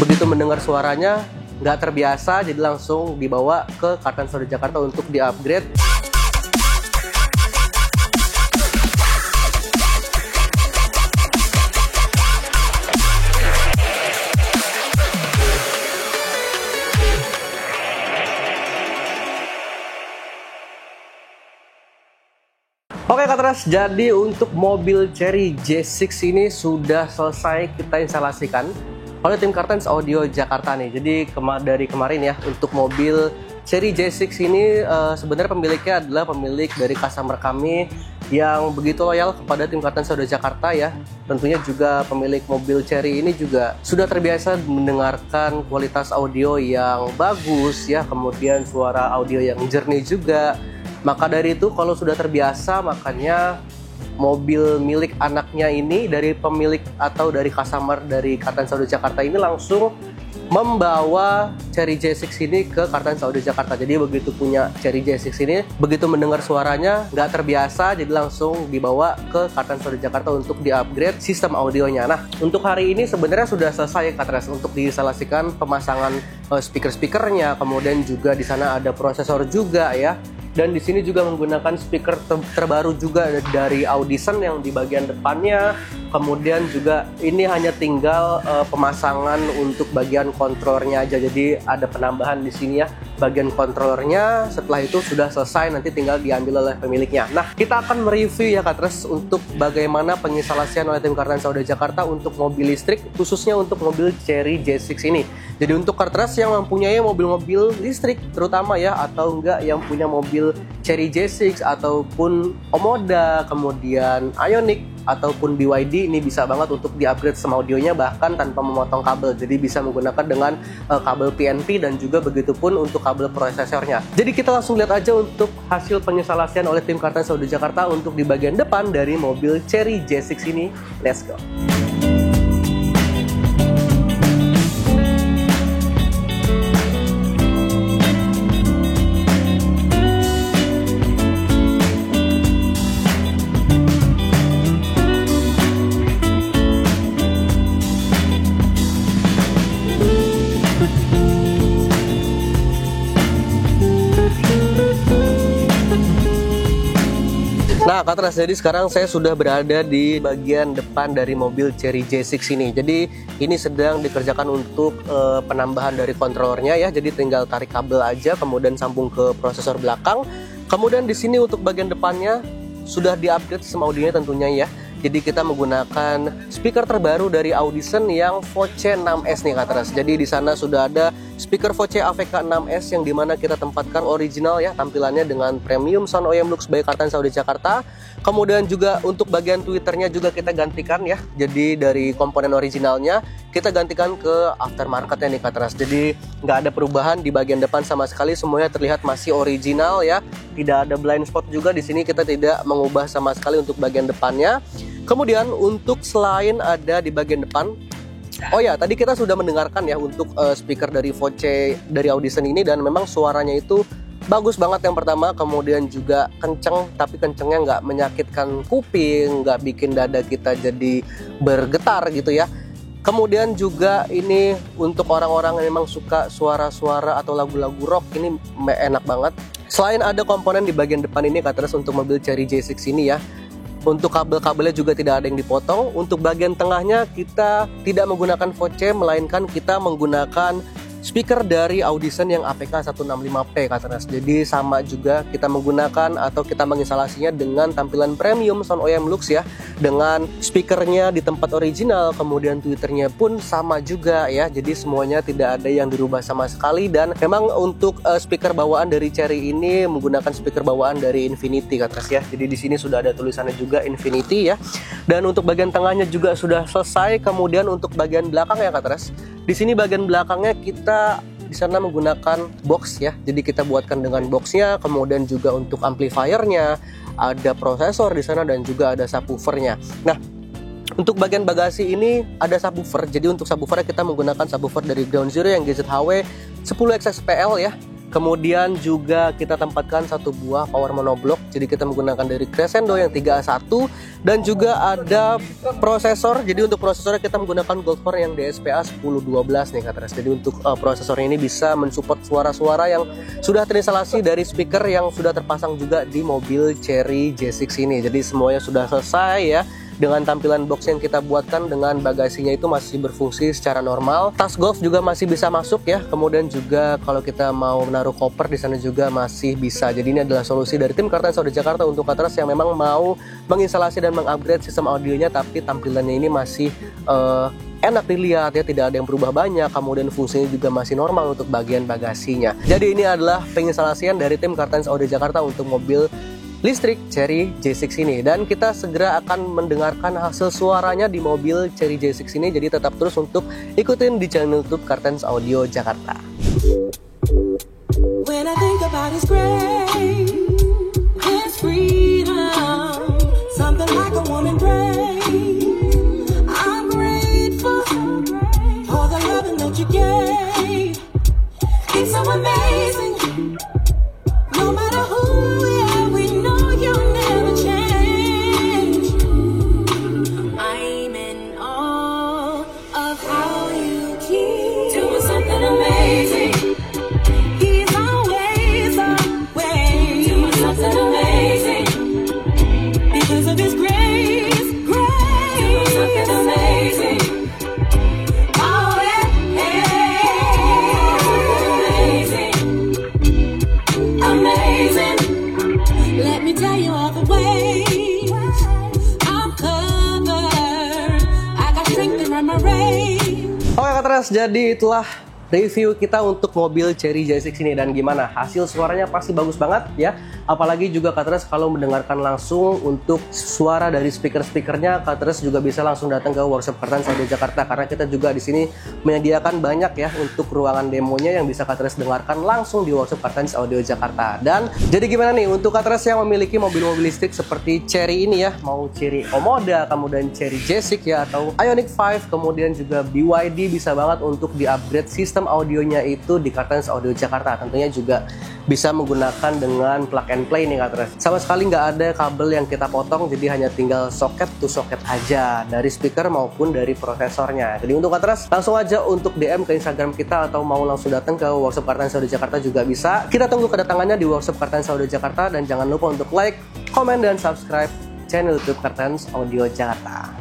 Begitu mendengar suaranya nggak terbiasa, jadi langsung dibawa ke Kartan Saudi Jakarta untuk di-upgrade. Oke Katras, jadi untuk mobil Chery J6 ini sudah selesai kita instalasikan oleh tim Kartens Audio Jakarta nih. Jadi dari kemarin ya, untuk mobil Chery J6 ini sebenarnya pemiliknya adalah pemilik dari customer kami yang begitu loyal kepada tim Kartens Audio Jakarta ya. Tentunya juga pemilik mobil Chery ini juga sudah terbiasa mendengarkan kualitas audio yang bagus ya, kemudian suara audio yang jernih juga. Maka dari itu kalau sudah terbiasa, makanya mobil milik anaknya ini dari pemilik atau dari customer dari Kartan Saudi Jakarta ini langsung membawa Chery J6 ini ke Kartan Saudi Jakarta. Jadi begitu punya Chery J6 ini, begitu mendengar suaranya nggak terbiasa, jadi langsung dibawa ke Kartan Saudi Jakarta untuk di-upgrade sistem audionya. Nah, untuk hari ini sebenarnya sudah selesai Katras untuk diinstalasikan pemasangan speaker-speakernya, kemudian juga di sana ada prosesor juga ya. Dan di sini juga menggunakan speaker terbaru juga dari Audison yang di bagian depannya. Kemudian juga ini hanya tinggal pemasangan untuk bagian kontrolnya aja. Jadi ada penambahan di sini ya, bagian kontrolnya. Setelah itu sudah selesai, nanti tinggal diambil oleh pemiliknya. Nah, kita akan mereview ya Katres untuk bagaimana penginstalasian oleh tim Kartan Saudi Jakarta untuk mobil listrik, khususnya untuk mobil Chery J6 ini. Jadi untuk Katres yang mempunyai mobil-mobil listrik terutama ya, atau enggak yang punya mobil Chery J6 ataupun Omoda, kemudian Ioniq ataupun BYD, ini bisa banget untuk di-upgrade sistem audionya bahkan tanpa memotong kabel. Jadi bisa menggunakan dengan kabel PNP dan juga begitupun untuk kabel prosesornya. Jadi kita langsung lihat aja untuk hasil penginstalasian oleh tim Kartan Saudi Jakarta untuk di bagian depan dari mobil Chery J6 ini. Let's go. Nah Katras, jadi sekarang saya sudah berada di bagian depan dari mobil Chery J6 ini. Jadi ini sedang dikerjakan untuk penambahan dari kontrolernya ya. Jadi tinggal tarik kabel aja, kemudian sambung ke prosesor belakang. Kemudian di sini untuk bagian depannya sudah di-upgrade sistem audionya tentunya ya. Jadi kita menggunakan speaker terbaru dari Audison yang Voce 6S nih Katras. Jadi di sana sudah ada speaker Voce AVK 6S yang dimana kita tempatkan original ya tampilannya dengan premium sound OEM Lux by Kartan Saudi Jakarta. Kemudian juga untuk bagian tweeternya juga kita gantikan ya. Jadi dari komponen originalnya kita gantikan ke aftermarketnya nih Katras. Jadi nggak ada perubahan di bagian depan sama sekali, semuanya terlihat masih original ya. Tidak ada blind spot juga di sini, kita tidak mengubah sama sekali untuk bagian depannya. Kemudian untuk selain ada di bagian depan, oh ya tadi kita sudah mendengarkan ya untuk speaker dari Voce dari Audison ini, dan memang suaranya itu bagus banget yang pertama, kemudian juga kenceng, tapi kencengnya nggak menyakitkan kuping, nggak bikin dada kita jadi bergetar gitu ya. Kemudian juga ini untuk orang-orang yang memang suka suara-suara atau lagu-lagu rock, ini enak banget. Selain ada komponen di bagian depan ini Katras untuk mobil Chery J6 ini ya, untuk kabel-kabelnya juga tidak ada yang dipotong. Untuk bagian tengahnya kita tidak menggunakan Voce, melainkan kita menggunakan speaker dari Audison yang APK 165P Katras. Jadi sama juga kita menggunakan atau kita menginstalasinya dengan tampilan premium sound OEM Lux ya, dengan speakernya di tempat original, kemudian tweeternya pun sama juga ya. Jadi semuanya tidak ada yang dirubah sama sekali, dan memang untuk speaker bawaan dari Chery ini menggunakan speaker bawaan dari Infinity Katras ya. Jadi di sini sudah ada tulisannya juga Infinity ya. Dan untuk bagian tengahnya juga sudah selesai. Kemudian untuk bagian belakang ya Katras, di sini bagian belakangnya kita di sana menggunakan box ya. Jadi kita buatkan dengan boxnya, kemudian juga untuk amplifiernya, ada prosesor di sana dan juga ada subwoofernya. Nah, untuk bagian bagasi ini ada subwoofer. Jadi untuk subwoofernya kita menggunakan subwoofer dari Ground Zero yang GZHW 10XXPL ya. Kemudian juga kita tempatkan satu buah power monoblock, jadi kita menggunakan dari Crescendo yang 3A1, dan juga ada prosesor. Jadi untuk prosesornya kita menggunakan Goldhorn yang DSPA 1012 nih Katras. Jadi untuk prosesor ini bisa mensupport suara-suara yang sudah terinstalasi dari speaker yang sudah terpasang juga di mobil Chery J6 ini. Jadi semuanya sudah selesai ya. Dengan tampilan box yang kita buatkan, dengan bagasinya itu masih berfungsi secara normal. Tas golf juga masih bisa masuk ya. Kemudian juga kalau kita mau menaruh koper di sana juga masih bisa. Jadi ini adalah solusi dari tim Car Trends Audio Jakarta untuk Katras yang memang mau menginstalasi dan mengupgrade sistem audionya, tapi tampilannya ini masih enak dilihat ya, tidak ada yang berubah banyak. Kemudian fungsinya juga masih normal untuk bagian bagasinya. Jadi ini adalah penginstalasian dari tim Car Trends Audio Jakarta untuk mobil listrik Chery J6 ini, dan kita segera akan mendengarkan hasil suaranya di mobil Chery J6 ini. Jadi tetap terus untuk ikutin di channel YouTube Car Trends Audio Jakarta. When I think about his grace, his freedom, something like a woman brave. I'm grateful for the loving that you gave. It's so amazing. No matter who we are, we know you'll never change. I'm in awe of how you keep doing something amazing. He's always away, doing something amazing. Because of his grace, doing something amazing. Oh yeah, amazing. Let me tell you all the ways I'm covered. I got strength around my race. Oke Katras, jadi itulah review kita untuk mobil Chery J6 ini. Dan gimana? Hasil suaranya pasti bagus banget ya. Apalagi juga Katras kalau mendengarkan langsung untuk suara dari speaker-speakernya, Katras juga bisa langsung datang ke workshop Car Trends Audio Jakarta, karena kita juga di sini menyediakan banyak ya untuk ruangan demonya yang bisa Katras dengarkan langsung di workshop Car Trends Audio Jakarta. Dan jadi gimana nih untuk Katras yang memiliki mobil-mobil listrik seperti Chery ini ya, mau Chery Omoda, kemudian Chery J6 ya, atau Ioniq 5, kemudian juga BYD, bisa banget untuk di-upgrade sistem audionya itu di Car Trends Audio Jakarta. Tentunya juga bisa menggunakan dengan plug and play nih Katras. Sama sekali nggak ada kabel yang kita potong, jadi hanya tinggal soket to soket aja dari speaker maupun dari prosesornya. Jadi untuk Katras langsung aja untuk DM ke Instagram kita, atau mau langsung datang ke workshop Car Trends Audio Jakarta juga bisa. Kita tunggu kedatangannya di workshop Car Trends Audio Jakarta, dan jangan lupa untuk like, komen, dan subscribe channel YouTube Car Trends Audio Jakarta.